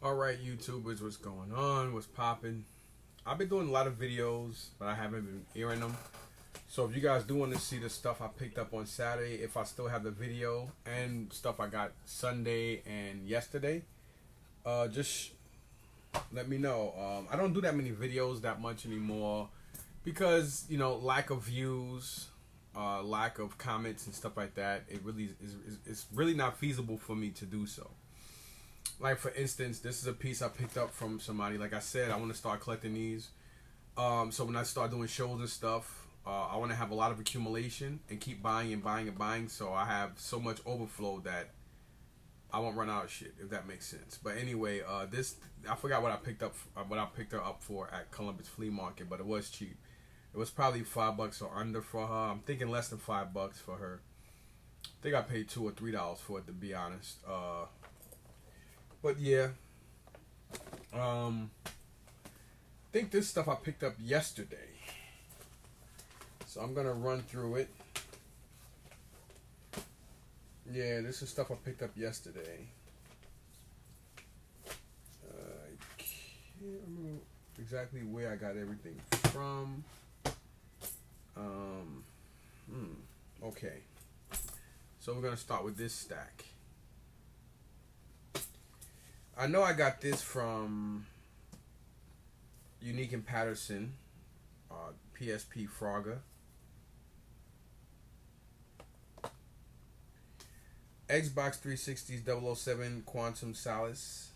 Alright, YouTubers, what's going on? What's popping? I've been doing a lot of videos, but I haven't been airing them. So if you guys do want to see the stuff I picked up on Saturday, if I still have the video and stuff I got Sunday and yesterday, just let me know. I don't do that many videos that much anymore because, you know, lack of views, lack of comments and stuff like that. It really it's really not feasible for me to do so. Like, for instance, this is a piece I picked up from somebody. Like I said, I want to start collecting these. So when I start doing shows and stuff, I want to have a lot of accumulation and keep buying and buying and buying. So I have so much overflow that I won't run out of shit, if that makes sense. But anyway, this, I forgot what I picked up, what I picked her up for at Columbus Flea Market, but it was cheap. It was probably $5 or under for her. I'm thinking less than $5 for her. I think I paid $2 or $3 for it, to be honest. But yeah, I think this stuff I picked up yesterday, so I'm gonna run through it. Yeah, this is stuff I picked up yesterday. I can't remember exactly where I got everything from. Okay, so we're gonna start with this stack. I know I got this from Unique and Patterson, PSP Frogger. Xbox 360's 007 Quantum Solace.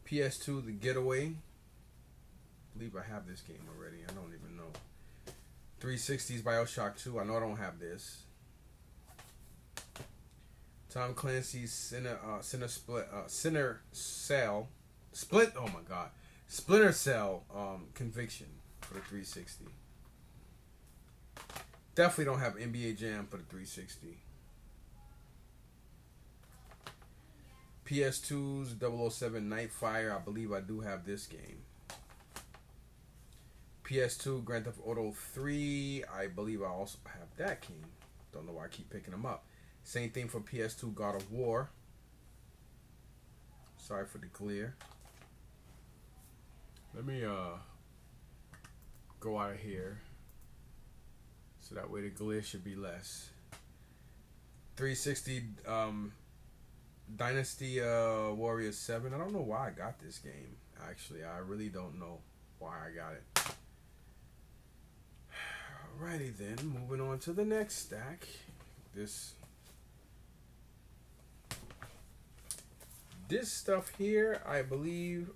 PS2 The Getaway. I believe I have this game already. I don't even know. 360's BioShock 2. I know I don't have this. Tom Clancy's Splinter Cell Conviction for the 360. Definitely don't have NBA Jam for the 360. PS2's 007 Nightfire. I believe I do have this game. PS2 Grand Theft Auto 3. I believe I also have that game. Don't know why I keep picking them up. Same thing for PS2 God of War. Sorry for the glare. Let me go out of here, so that way the glare should be less. 360 Dynasty Warriors 7. I don't know why I got this game. Actually, I really don't know why I got it. Alrighty then, moving on to the next stack. This stuff here, I believe,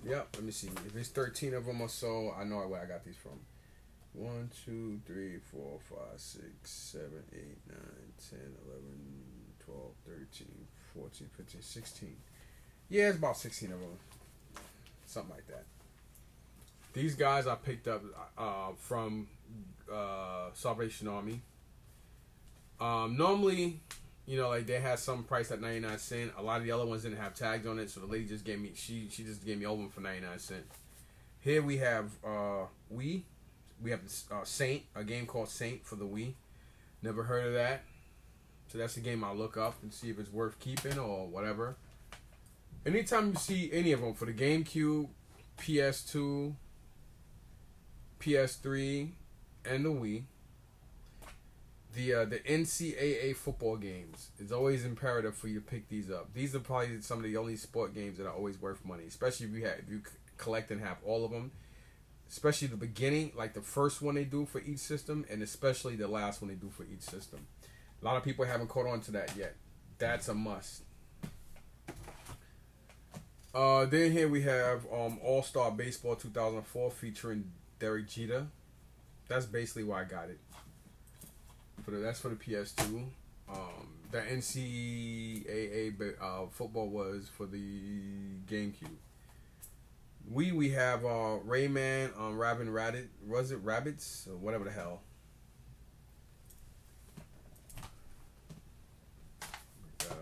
yep, let me see. If it's 13 of them or so, I know where I got these from. 1, 2, 3, 4, 5, 6, 7, 8, 9, 10, 11, 12, 13, 14, 15, 16. Yeah, it's about 16 of them. Something like that. These guys I picked up from Salvation Army. Normally, you know, like, they had some price at 99 cents. A lot of the other ones didn't have tags on it, so the lady just gave me, she just gave me all of them for 99 cents. Here we have we have Saint, a game called Saint for the Wii. Never heard of that, so that's a game I'll look up and see if it's worth keeping or whatever. Anytime you see any of them for the GameCube, PS2, PS3, and the Wii, the NCAA football games, it's always imperative for you to pick these up. These are probably some of the only sport games that are always worth money, especially if you collect and have all of them. Especially the beginning, like the first one they do for each system, and especially the last one they do for each system. A lot of people haven't caught on to that yet. That's a must. Then here we have All-Star Baseball 2004 featuring Derek Jeter. That's basically why I got it. That's for the PS2. The NCAA football was for the GameCube. We have Rayman on Rabin Rabbit. Was it Rabbits or whatever the hell? I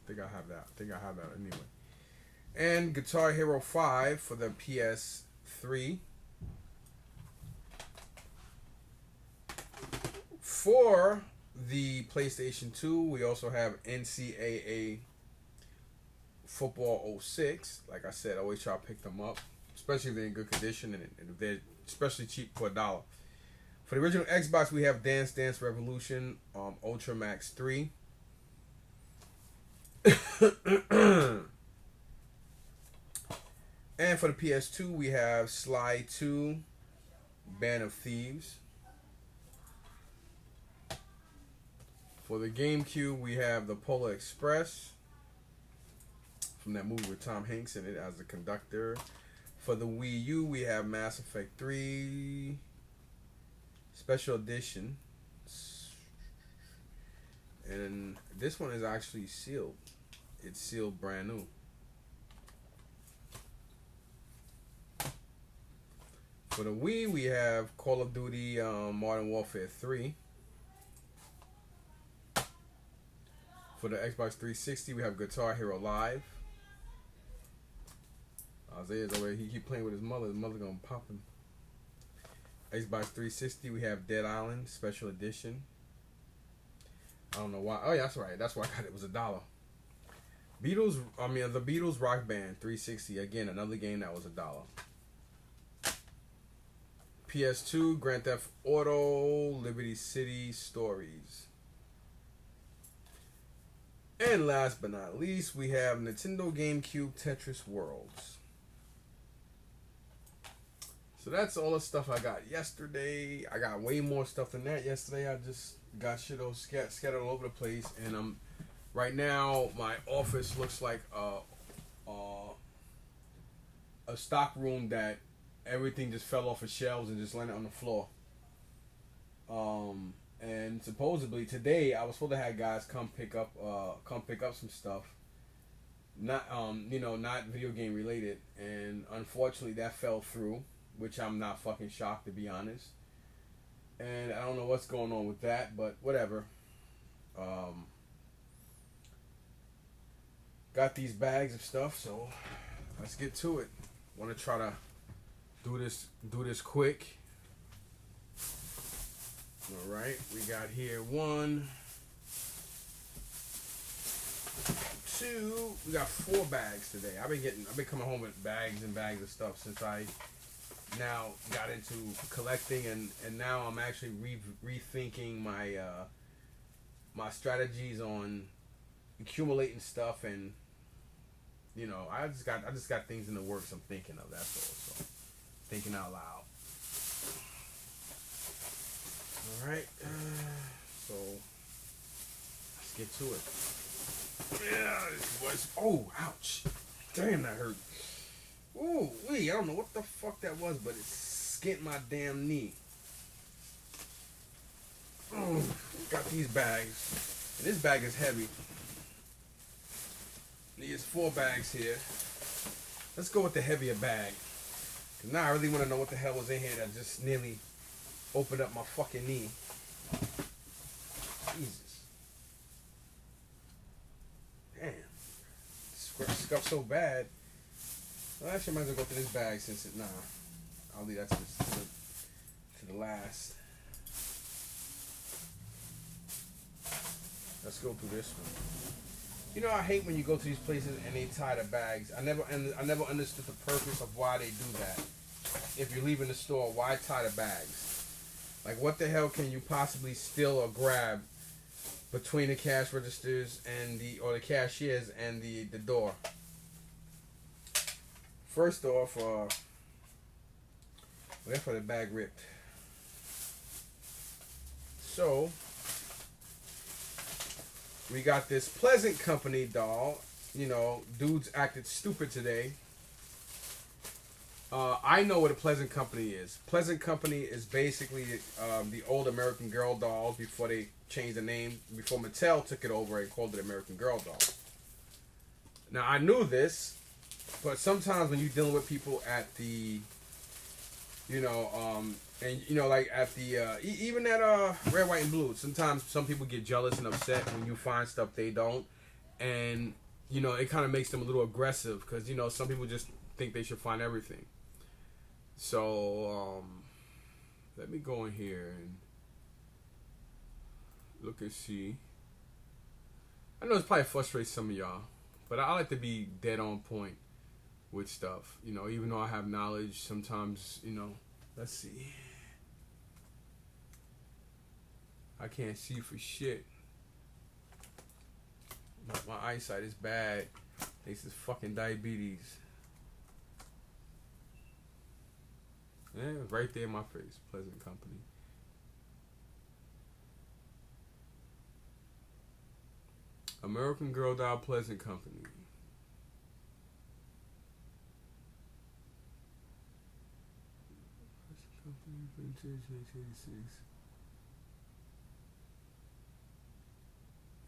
think I have that. Anyway. And Guitar Hero 5 for the PS3. For the PlayStation 2, we also have NCAA Football 06. Like I said, I always try to pick them up, especially if they're in good condition and if they're especially cheap for $1. For the original Xbox, we have Dance Dance Revolution, Ultra Max 3. And for the PS2, we have Sly 2, Band of Thieves. For the GameCube, we have the Polar Express, from that movie with Tom Hanks in it as the conductor. For the Wii U, we have Mass Effect 3 Special Edition. And this one is actually sealed. It's sealed brand new. For the Wii, we have Call of Duty Modern Warfare 3. For the Xbox 360, we have Guitar Hero Live. Isaiah's over here. He keep playing with his mother. His mother gonna pop him. Xbox 360, we have Dead Island Special Edition. I don't know why. Oh yeah, that's right. That's why I got it. It was $1. The Beatles Rock Band 360. Again, another game that was $1. PS2, Grand Theft Auto, Liberty City Stories. And last but not least, we have Nintendo GameCube Tetris Worlds. So that's all the stuff I got yesterday. I got way more stuff than that yesterday. I just got shit all scattered all over the place. And right now, my office looks like a stock room that everything just fell off of shelves and just landed on the floor. And supposedly today I was supposed to have guys come pick up some stuff. Not not video game related, and unfortunately that fell through, which I'm not fucking shocked, to be honest. And I don't know what's going on with that, but whatever. Got these bags of stuff, so let's get to it. Want to try to do this quick. All right, we got here 1, 2. We got 4 bags today. I've been coming home with bags and bags of stuff since I now got into collecting, and now I'm actually rethinking my my strategies on accumulating stuff, and I just got things in the works I'm thinking of. That's all. So thinking out loud. All right, so let's get to it. Yeah, this was. Oh, ouch! Damn, that hurt. Ooh, I don't know what the fuck that was, but it skint my damn knee. Oh, got these bags. And this bag is heavy. There's 4 bags here. Let's go with the heavier bag. Cause now I really want to know what the hell was in here that just nearly opened up my fucking knee. Jesus. Damn. Scuffed so bad. Well, actually, I might as well go through this bag since it. Nah. I'll leave that to the last. Let's go through this one. I hate when you go to these places and they tie the bags. I never understood the purpose of why they do that. If you're leaving the store, why tie the bags? Like, what the hell can you possibly steal or grab between the cash registers and the cashiers and the door? First off, therefore the bag ripped. So we got this Pleasant Company doll. Dudes acted stupid today. I know what a Pleasant Company is. Pleasant Company is basically the old American Girl dolls before they changed the name, before Mattel took it over and called it American Girl doll. Now, I knew this, but sometimes when you're dealing with people at the, like at the, even at Red, White, and Blue, sometimes some people get jealous and upset when you find stuff they don't. And, it kind of makes them a little aggressive because, some people just think they should find everything. So, let me go in here and look and see. I know it's probably frustrates some of y'all, but I like to be dead on point with stuff. You know, even though I have knowledge, sometimes, you know, let's see. I can't see for shit. My eyesight is bad. This is fucking diabetes. Yeah, right there in my face. Pleasant Company. American Girl doll, Pleasant Company. Pleasant Company, vintage, 1986.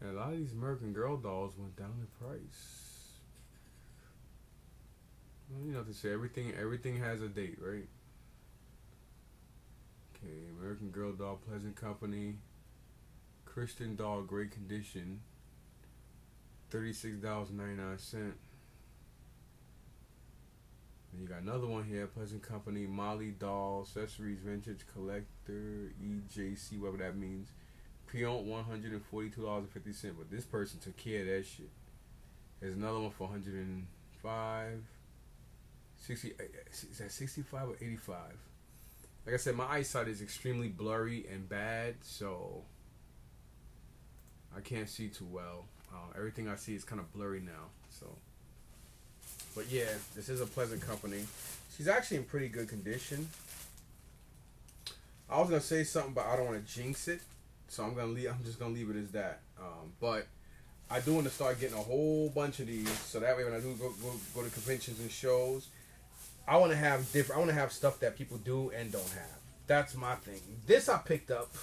And a lot of these American Girl dolls went down in price. Well, you know what to say. Everything has a date, right? Okay, American Girl doll, Pleasant Company. Christian doll, great condition. $36.99. Then you got another one here, Pleasant Company, Molly doll, accessories, vintage collector, EJC, whatever that means. Pre-owned $142.50, but this person took care of that shit. There's another one for $105. 60, is that 65 or 85? Like I said, my eyesight is extremely blurry and bad, so I can't see too well. Everything I see is kind of blurry now. So, but yeah, this is a Pleasant Company. She's actually in pretty good condition. I was gonna say something, but I don't want to jinx it, so I'm just gonna leave it as that. But I do want to start getting a whole bunch of these, so that way when I do go to conventions and shows, I want to have different. I want to have stuff that people do and don't have. That's my thing. This I picked up.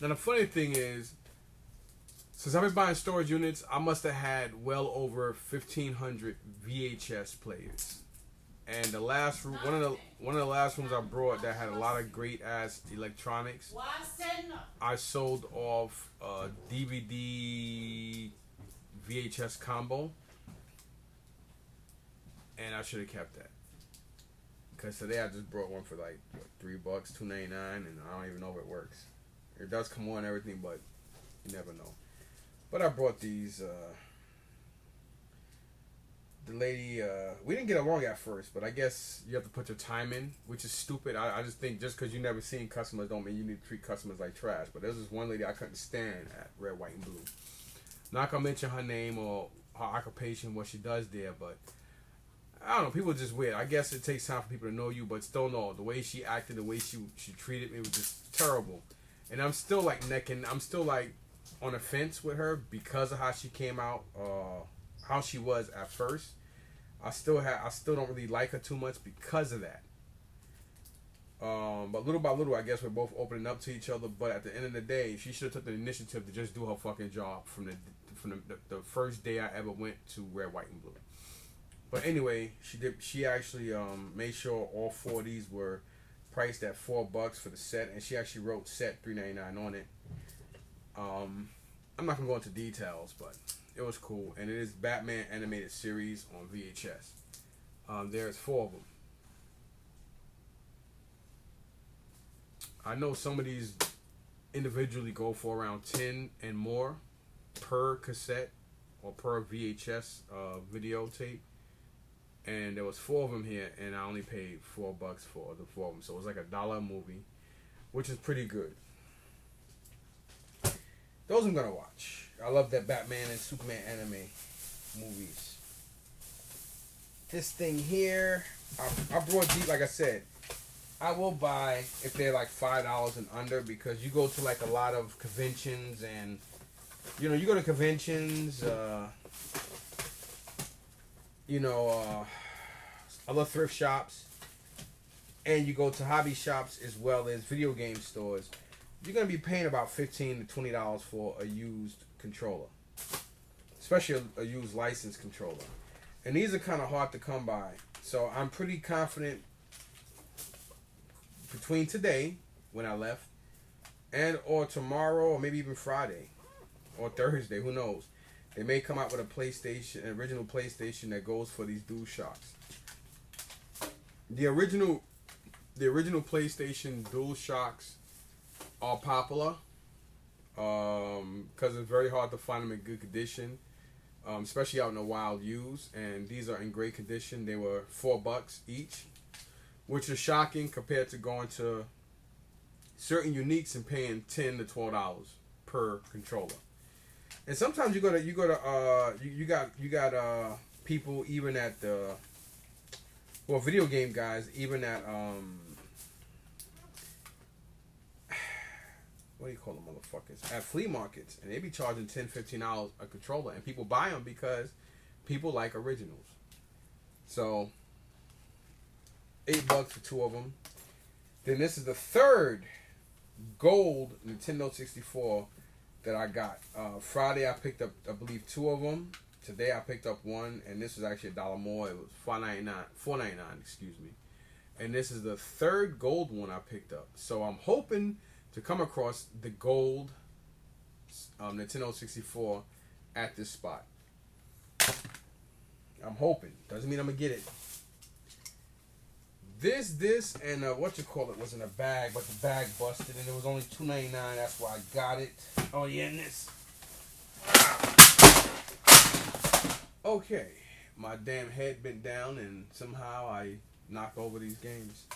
Now the funny thing is, since I've been buying storage units, I must have had well over 1,500 VHS players. And the last room, one of the last rooms I brought that had a lot of great ass electronics, I sold off a DVD VHS combo, and I should have kept that. Because today I just brought one for like $3, $2.99, and I don't even know if it works. It does come on and everything, but you never know. But I brought these. The lady, we didn't get along at first, but I guess you have to put your time in, which is stupid. I just think just because you never seen customers don't mean you need to treat customers like trash. But there's this one lady I couldn't stand at Red, White, and Blue. Not gonna mention her name or her occupation, what she does there, but I don't know. People are just weird. I guess it takes time for people to know you, but still no. The way she acted, the way she treated me was just terrible. And I'm still like necking. I'm still like on the fence with her because of how she came out. How she was at first. I still don't really like her too much because of that. But little by little, I guess we're both opening up to each other. But at the end of the day, she should have took the initiative to just do her fucking job from the first day I ever went to Red, White, and Blue. But anyway, she did. She actually made sure all 4 of these were priced at $4 for the set, and she actually wrote set $3.99 on it. I'm not gonna go into details, but it was cool, and it is Batman animated series on VHS. There's 4 of them. I know some of these individually go for around 10 and more per cassette or per VHS videotape, and there was 4 of them here, and I only paid $4 for the 4 of them, so it was like $1 a movie, which is pretty good. Those I'm gonna watch. I love that Batman and Superman anime movies. This thing here, I brought these. Like I said, I will buy if they're like $5 and under, because you go to like a lot of conventions, and you know, you go to conventions, other thrift shops, and you go to hobby shops as well as video game stores. You're going to be paying about $15 to $20 for a used controller. Especially a used licensed controller. And these are kind of hard to come by. So I'm pretty confident between today, when I left, and or tomorrow, or maybe even Friday, or Thursday, who knows. They may come out with a PlayStation, an original PlayStation that goes for these DualShocks. The original PlayStation DualShocks are popular, because it's very hard to find them in good condition, especially out in the wild use. And these are in great condition. They were $4 each, which is shocking compared to going to certain uniques and paying $10 to $12 per controller. And sometimes you got people even at the video game guys even at what do you call them motherfuckers, at flea markets, and they be charging $10-15 a controller, and people buy them because people like originals. So $8 for 2 of them. Then this is the third gold Nintendo 64 that I got. Friday I picked up, I believe, 2 of them. Today I picked up 1, and this was actually $1 more. It was $4.99, excuse me. And this is the third gold one I picked up. So I'm hoping to come across the gold Nintendo 64 at this spot. I'm hoping. Doesn't mean I'm gonna get it. This, and what you call it was in a bag, but the bag busted, and it was only $2.99. That's why I got it. Oh yeah, and this. Okay, my damn head bent down, and somehow I knocked over these games.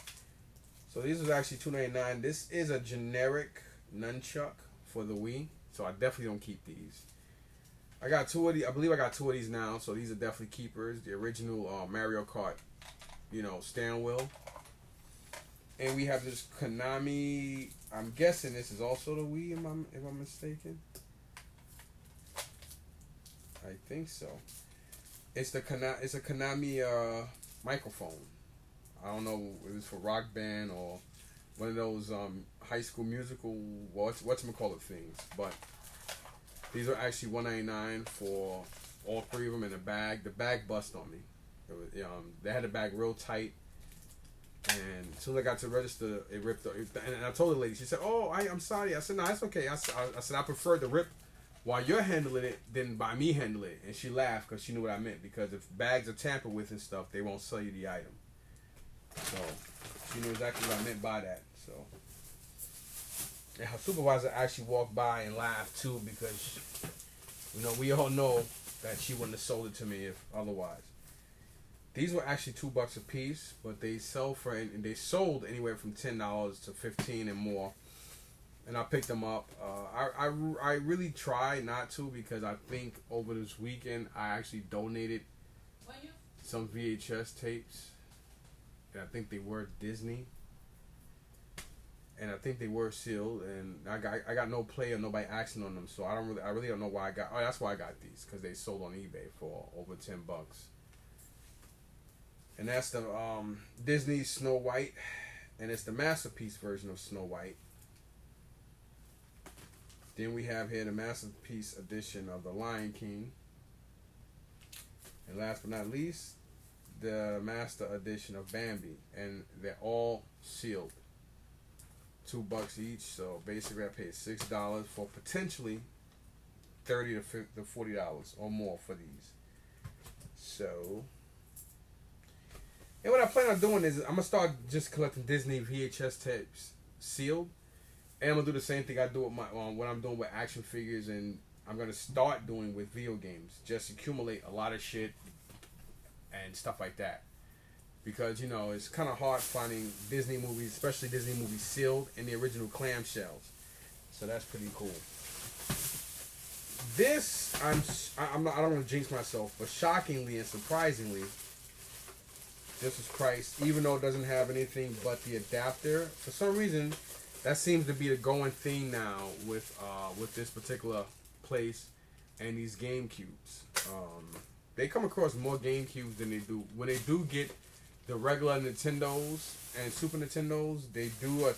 So these was actually $2.99. This is a generic nunchuck for the Wii, so I definitely don't keep these. I got 2 of these. I believe I got 2 of these now, so these are definitely keepers. The original Mario Kart, steering wheel. And we have this Konami. I'm guessing this is also the Wii, if I'm mistaken. I think so. It's a Konami microphone. I don't know if it was for Rock Band or one of those High School Musical whatchamacallit things. But these are actually $1.99 for all 3 of them in a bag. The bag bust on me. It was, they had the bag real tight, and as soon as I got to register, it ripped. And I told the lady, she said, "Oh, I'm sorry." I said, "No, it's okay." I said, "I prefer to rip while you're handling it than by me handling it." And she laughed because she knew what I meant. Because if bags are tampered with and stuff, they won't sell you the item. So she knew exactly what I meant by that. So, and her supervisor actually walked by and laughed too, because we all know that she wouldn't have sold it to me if otherwise. These were actually $2 a piece, but they sold anywhere from $10 to $15 and more. And I picked them up. I really try not to, because I think over this weekend I actually donated some VHS tapes, and I think they were Disney, and I think they were sealed, and I got no play or nobody action on them, so I really don't know why I got. Oh, that's why I got these, because they sold on eBay for over $10. And that's the Disney Snow White, and it's the Masterpiece version of Snow White. Then we have here the Masterpiece edition of The Lion King. And last but not least, the Master edition of Bambi. And they're all sealed. $2 each. So basically I paid $6 for potentially $30 to $40 or more for these. So, and what I plan on doing is I'm going to start just collecting Disney VHS tapes sealed. And I'm going to do the same thing I do with what I'm doing with action figures, and I'm going to start doing with video games. Just accumulate a lot of shit and stuff like that. Because, it's kind of hard finding Disney movies, especially Disney movies sealed in the original clamshells. So that's pretty cool. This, I don't want to jinx myself, but shockingly and surprisingly, this was priced, even though it doesn't have anything but the adapter. For some reason, that seems to be the going thing now with this particular place and these GameCubes. They come across more GameCubes than they do. When they do get the regular Nintendos and Super Nintendos, they do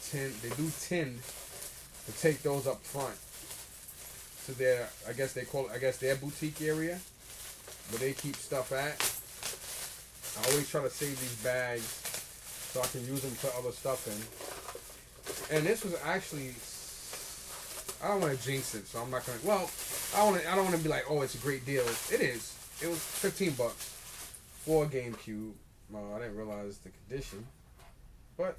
tend to take those up front to their, I guess their boutique area where they keep stuff at. I always try to save these bags so I can use them for other stuff in. And this was actually, I don't want to jinx it, so I'm not gonna. Well, I don't want to be like, oh, it's a great deal. It is. It was $15 for a GameCube. I didn't realize the condition, but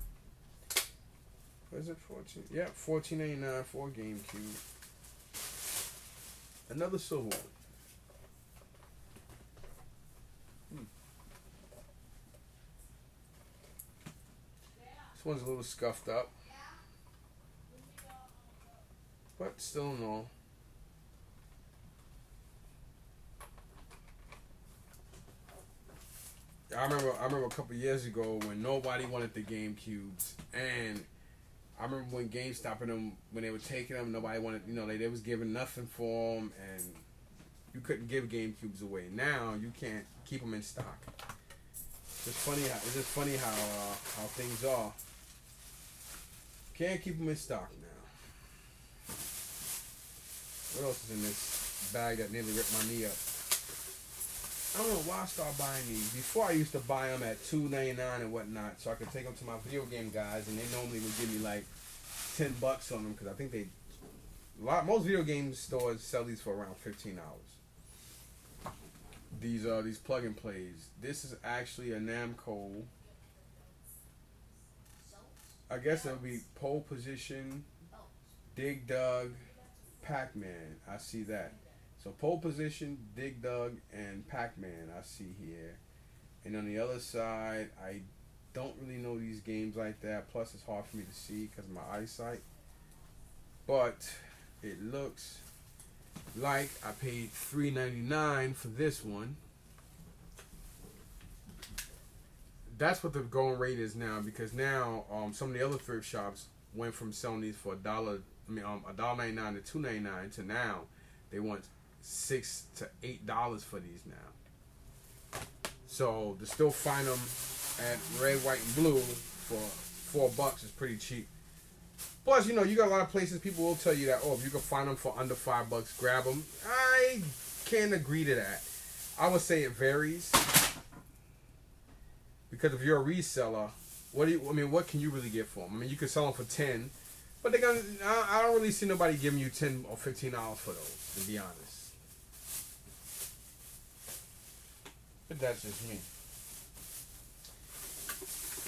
what is it? 14? Yeah, $14.99 for a GameCube. Another silver one. This one's a little scuffed up, but still no. I remember a couple years ago when nobody wanted the GameCubes, and I remember when GameStop and them, when they were taking them, nobody wanted, they was giving nothing for them, and you couldn't give GameCubes away. Now you can't keep them in stock. It's just funny how things are. Can't keep them in stock now. What else is in this bag that nearly ripped my knee up? I don't know why I started buying these. Before I used to buy them at $2.99 and whatnot, so I could take them to my video game guys, and they normally would give me like $10 on them because I think most video game stores sell these for around $15. These plug and plays. This is actually a Namco. I guess it would be Pole Position, Dig Dug, Pac-Man. I see that. So Pole Position, Dig Dug, and Pac-Man I see here. And on the other side, I don't really know these games like that. Plus, it's hard for me to see because of my eyesight. But it looks like I paid $3.99 for this one. That's what the going rate is now, because now some of the other thrift shops went from selling these for $1.99 to $2.99 to now they want $6 to $8 for these now. So to still find them at red, white, and blue for $4 is pretty cheap. Plus, you got a lot of places people will tell you that, if you can find them for under $5, grab them. I can't agree to that. I would say it varies, because if you're a reseller, what can you really get for them? You could sell them for $10, but I don't really see nobody giving you $10 or $15 for those, to be honest. But that's just me.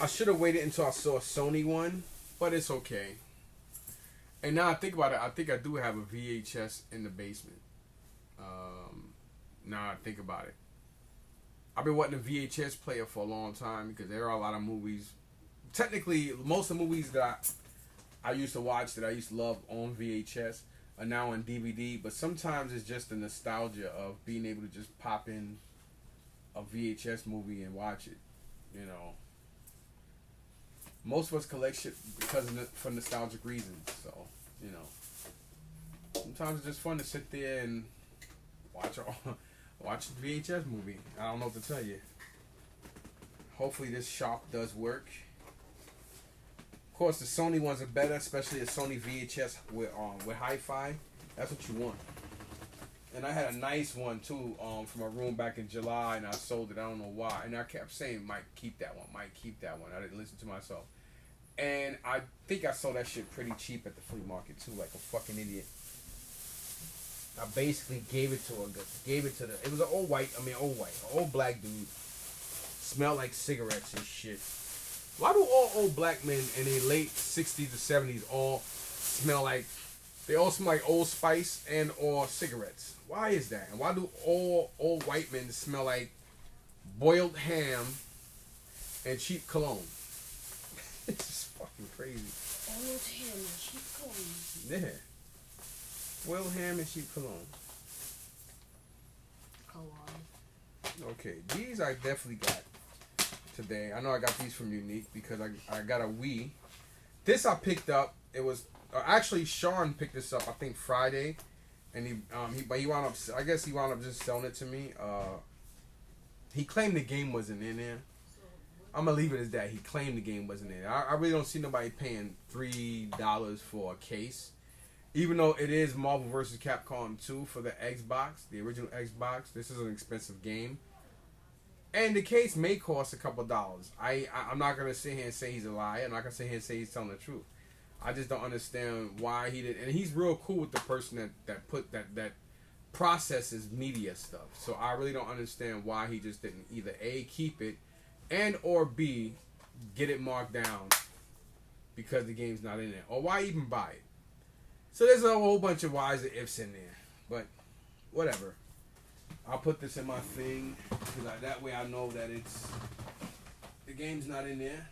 I should have waited until I saw a Sony one, but it's okay. And now I think about it, I think I do have a VHS in the basement. Now I think about it. I've been wanting a VHS player for a long time because there are a lot of movies. Technically, most of the movies that I used to watch, that I used to love on VHS, are now on DVD. But sometimes it's just the nostalgia of being able to just pop in a VHS movie and watch it. Most of us collect shit for nostalgic reasons. So, sometimes it's just fun to sit there and watch a VHS movie. I don't know what to tell you. Hopefully this shop does work. Of course, the Sony ones are better, especially a Sony VHS with hi-fi. That's what you want. And I had a nice one too from a room back in July, and I sold it. I don't know why. And I kept saying, "Might keep that one. Might keep that one." I didn't listen to myself. And I think I sold that shit pretty cheap at the flea market too, like a fucking idiot. I basically gave it to it was an old black dude. Smelled like cigarettes and shit. Why do all old black men in their late 60s to 70s all smell like Old Spice and or cigarettes? Why is that? And why do all old white men smell like boiled ham and cheap cologne? It's just fucking crazy. Boiled ham and cheap cologne. Yeah. Boiled ham and cheap cologne. Okay, these I definitely got today. I know I got these from Unique because I got a Wii. This I picked up. It was actually Sean picked this up. I think Friday, and he wound up. I guess he wound up just selling it to me. He claimed the game wasn't in there. I'm gonna leave it as that. He claimed the game wasn't in there. I really don't see nobody paying $3 for a case. Even though it is Marvel vs. Capcom 2 for the Xbox, the original Xbox, this is an expensive game. And the case may cost a couple dollars. I'm not going to sit here and say he's a liar. I'm not going to sit here and say he's telling the truth. I just don't understand why he did. And he's real cool with the person that processes media stuff. So I really don't understand why he just didn't either A, keep it, and or B, get it marked down because the game's not in there. Or why even buy it? So there's a whole bunch of whys and ifs in there. But whatever. I'll put this in my thing because that way I know that the game's not in there.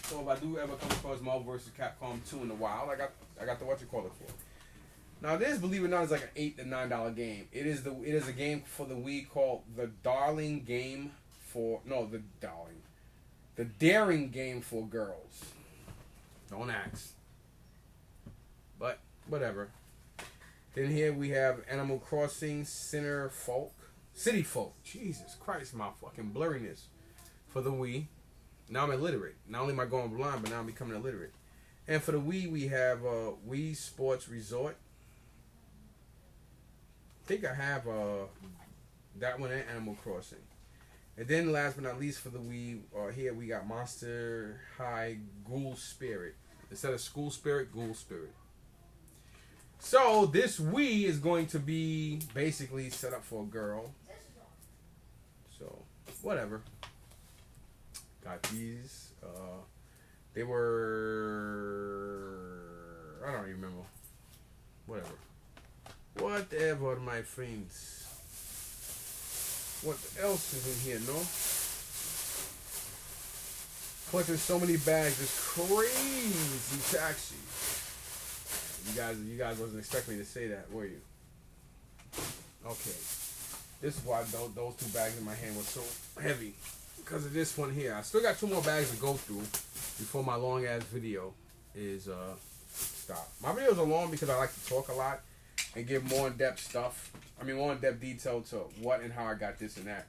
So if I do ever come across Marvel vs. Capcom 2 in the wild, I got the what you call it for. Now this, believe it or not, is like an $8 to $9 game. It is a game for the Wii called the Daring Game for the Daring Game for Girls. Don't ask. But whatever. Then here we have Animal Crossing City Folk. Jesus Christ, my fucking blurriness for the Wii. Now I'm illiterate. Not only am I going blind, but now I'm becoming illiterate. And for the Wii, we have Wii Sports Resort. I think I have that one and Animal Crossing. And then last but not least for the Wii, here we got Monster High Ghoul Spirit. Instead of School Spirit, Ghoul Spirit. So this Wii is going to be basically set up for a girl. So whatever. Got these. They were, I don't even remember. Whatever, my friends. What else is in here, no? Collecting so many bags is crazy taxi. You guys wasn't expecting me to say that, were you? Okay. This is why those two bags in my hand were so heavy. Because of this one here. I still got 2 more bags to go through before my long ass video is stopped. My videos are long because I like to talk a lot and give more in-depth stuff. More in-depth detail to what and how I got this and that.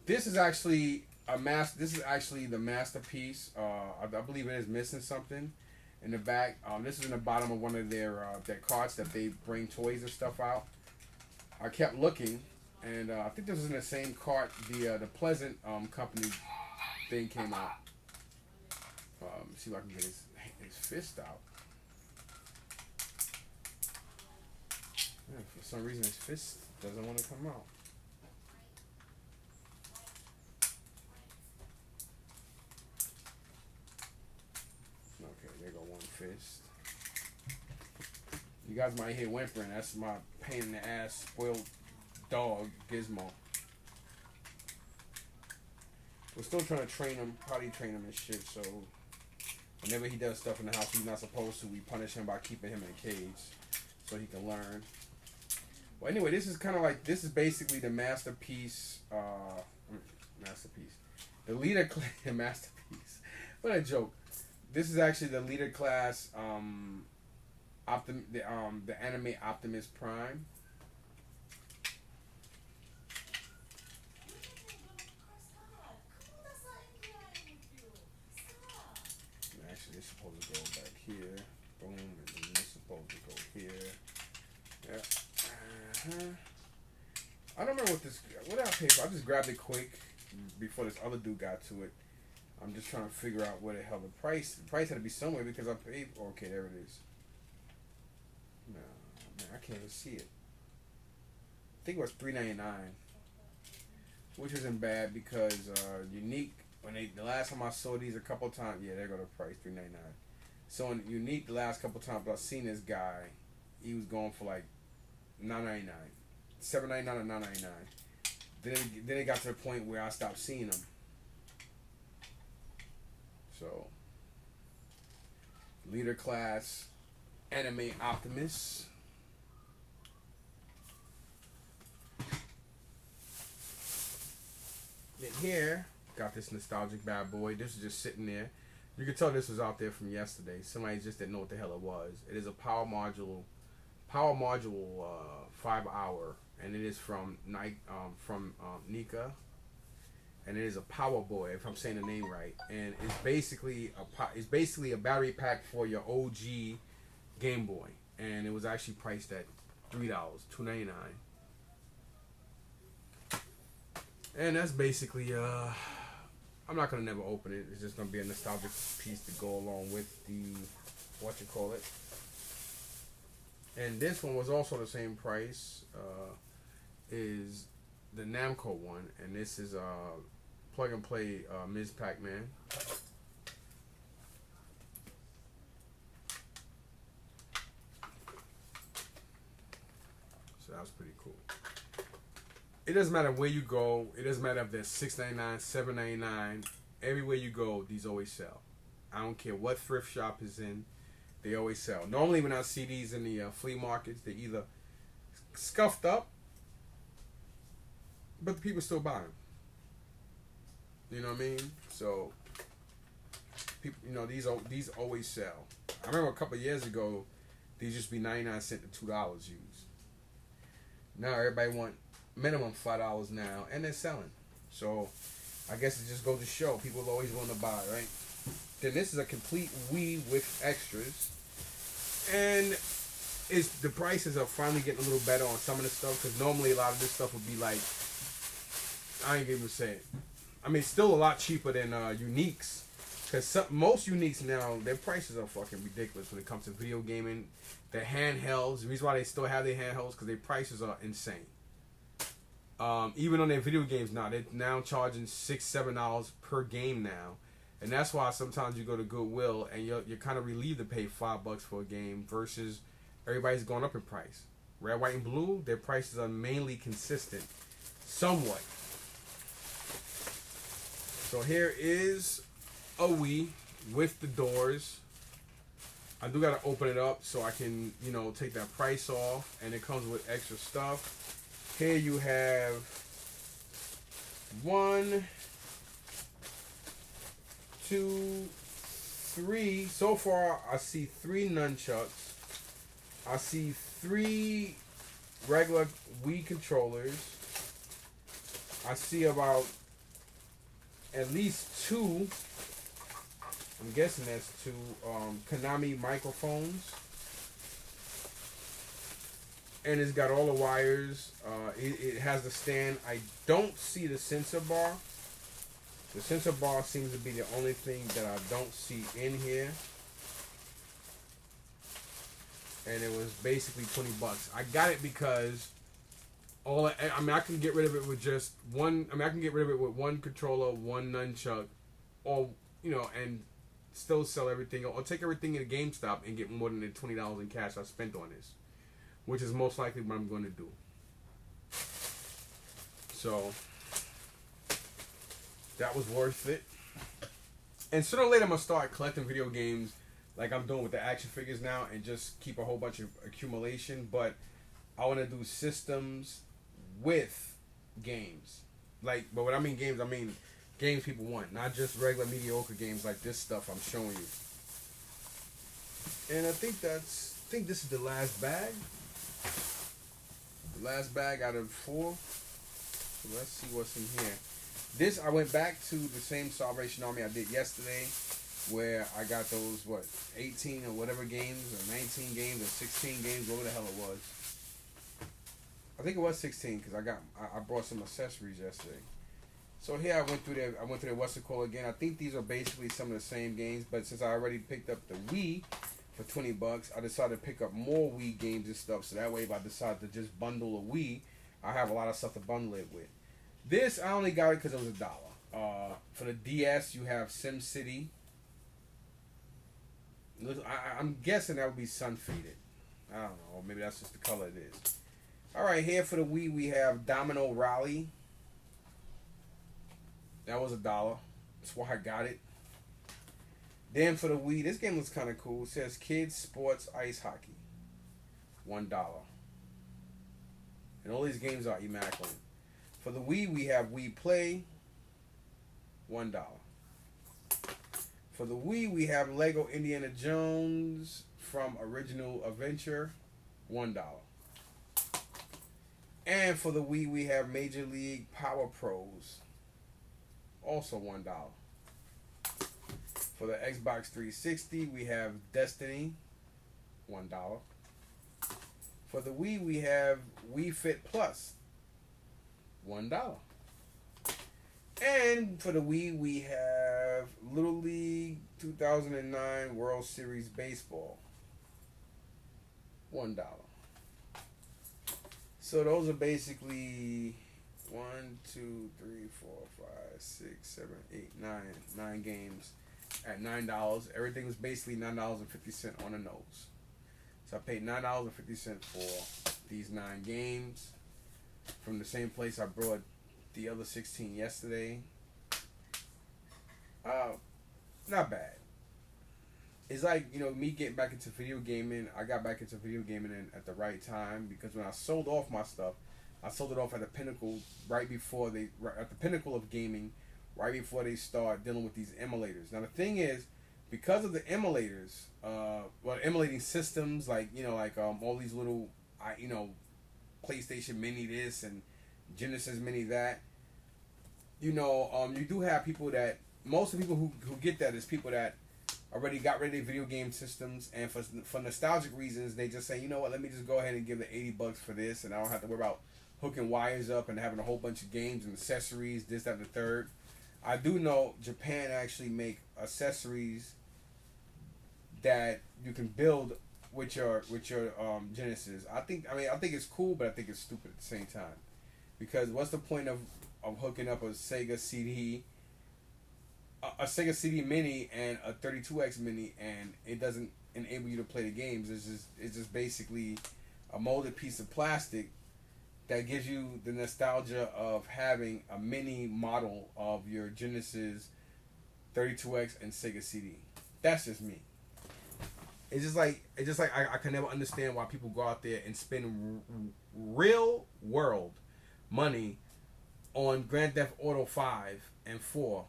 This is actually the masterpiece. I believe it is missing something in the back. This is in the bottom of one of their carts that they bring toys and stuff out. I kept looking, and I think this was in the same cart the Pleasant company thing came out. See if I can get his fist out. Yeah, for some reason his fist doesn't want to come out. Okay, there go one fist. You guys might hear whimpering. That's my pain in the ass spoiled dog, Gizmo. We're still trying to train him, potty train him and shit, so whenever he does stuff in the house he's not supposed to, we punish him by keeping him in a cage so he can learn. Well, anyway, this is basically the masterpiece, the leader class, masterpiece. What a joke. This is actually the leader class, the anime Optimus Prime. Actually, it's supposed to go back here. Boom, and then it's supposed to go here. Yeah. I don't remember what did I pay for? I just grabbed it quick before this other dude got to it. I'm just trying to figure out where the hell the price had to be somewhere because I paid. Okay, there it is. No, man, I can't even see it. I think it was $3.99, which isn't bad because Unique. The last time I saw these a couple times, yeah, there go the price, $3.99. So in Unique, the last couple times I've seen this guy, he was going for like $9.99, $7.99 or $9.99. Then it got to the point where I stopped seeing them. So, leader class, anime Optimus. Then here, got this nostalgic bad boy. This is just sitting there. You can tell this was out there from yesterday. Somebody just didn't know what the hell it was. It is a power module 5-hour, and it is from Nika, and it is a Power Boy, if I'm saying the name right. And it's basically a battery pack for your OG Game Boy, and it was actually priced at $3, $2.99. And that's basically I'm not gonna never open it. It's just gonna be a nostalgic piece to go along with the And this one was also the same price. Is the Namco one, and this is plug and play Ms. Pac-Man. So So that was pretty cool. It doesn't matter where you go. It doesn't matter if they're $6.99, $7.99. Everywhere you go, these always sell. I don't care what thrift shop is in. They always sell. Normally when I see these in the flea markets, they're either scuffed up, but the people still buy them. You know what I mean? So, people, you know, these always sell. I remember a couple of years ago, these used to be 99 cents to $2 used. Now everybody want minimum $5 now, and they're selling. So, I guess it just goes to show people always want to buy, right? Then this is a complete Wii with extras, and the prices are finally getting a little better on some of the stuff, because normally a lot of this stuff would be like, I ain't even say it. I mean, it's still a lot cheaper than Uniques, because most Uniques now, their prices are fucking ridiculous when it comes to video gaming. Their handhelds, the reason why they still have their handhelds, because their prices are insane. Even on their video games now, they're now charging $6, $7 per game now. And that's why sometimes you go to Goodwill and you're kind of relieved to pay $5 for a game versus everybody's going up in price. Red, white, and blue, their prices are mainly consistent, somewhat. So here is a Wii with the doors. I do got to open it up so I can, you know, take that price off, and it comes with extra stuff. Here you have 1, 2, 3. So far, I see 3 nunchucks. I see 3 regular Wii controllers. I see about at least 2. I'm guessing that's 2 Konami microphones. And it's got all the wires. It has the stand. I don't see the sensor bar. The sensor bar seems to be the only thing that I don't see in here. And it was basically $20. I got it because I can get rid of it with just one. I can get rid of it with one controller, one nunchuck, or and still sell everything, or take everything in a GameStop and get more than the $20 in cash I spent on this, which is most likely what I'm going to do. So that was worth it. And sooner or later, I'm gonna start collecting video games like I'm doing with the action figures now, and just keep a whole bunch of accumulation. But I want to do systems with games. But when I mean games, I mean games people want, not just regular mediocre games like this stuff I'm showing you. And I think this is the last bag. The last bag out of 4. So let's see what's in here. This, I went back to the same Salvation Army I did yesterday, where I got those 18 or whatever games, or 19 games, or 16 games, whatever the hell it was. I think it was 16 because I brought some accessories yesterday. So here I went through their what's it called again. I think these are basically some of the same games, but since I already picked up the Wii for $20, I decided to pick up more Wii games and stuff. So that way, if I decide to just bundle a Wii, I have a lot of stuff to bundle it with. This I only got it because it was $1. For the DS, you have SimCity. I'm guessing that would be sun faded. I don't know. Maybe that's just the color it is. All right, here for the Wii, we have Domino Rally. That was $1. That's why I got it. Then for the Wii, this game looks kind of cool. It says Kids Sports Ice Hockey. $1. And all these games are immaculate. For the Wii, we have Wii Play. $1. For the Wii, we have Lego Indiana Jones from Original Adventure. $1. And for the Wii, we have Major League Power Pros. Also $1. For the Xbox 360, we have Destiny. $1. For the Wii, we have Wii Fit Plus. $1. And for the Wii, we have Little League 2009 World Series Baseball. $1. So those are basically 1, 2, 3, 4, 5, 6, 7, 8, 9 games at $9. Everything was basically $9.50 on the nose. So I paid $9.50 for these 9 games from the same place I brought the other 16 yesterday. Not bad. It's like, you know, me getting back into video gaming. I got back into video gaming at the right time, because when I sold off my stuff, I sold it off at the pinnacle at the pinnacle of gaming, right before they start dealing with these emulators. Now the thing is, because of the emulators, emulating systems like, you know, like all these little, you know, PlayStation Mini this and Genesis Mini that, you know, you do have people that, most of the people who get that is people that already got rid of their video game systems, and for nostalgic reasons, they just say, you know what, let me just go ahead and give the $80 for this, and I don't have to worry about hooking wires up and having a whole bunch of games and accessories, this, that, and the third. I do know Japan actually make accessories that you can build with your Genesis. I think it's cool, but I think it's stupid at the same time, because what's the point of hooking up a Sega CD Mini and a 32X Mini, and it doesn't enable you to play the games? It's just basically a molded piece of plastic that gives you the nostalgia of having a mini model of your Genesis 32X and Sega CD. That's just me. It's just like I can never understand why people go out there and spend real world money on Grand Theft Auto 5 and 4.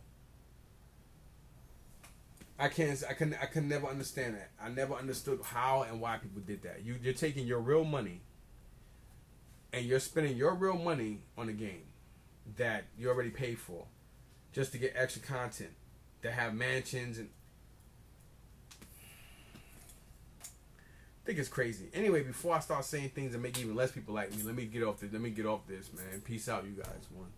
I can never understand that. I never understood how and why people did that. You're taking your real money and you're spending your real money on a game that you already paid for, just to get extra content, to have mansions, and I think it's crazy. Anyway, before I start saying things that make even less people like me, let me get off this, man. Peace out, you guys. One.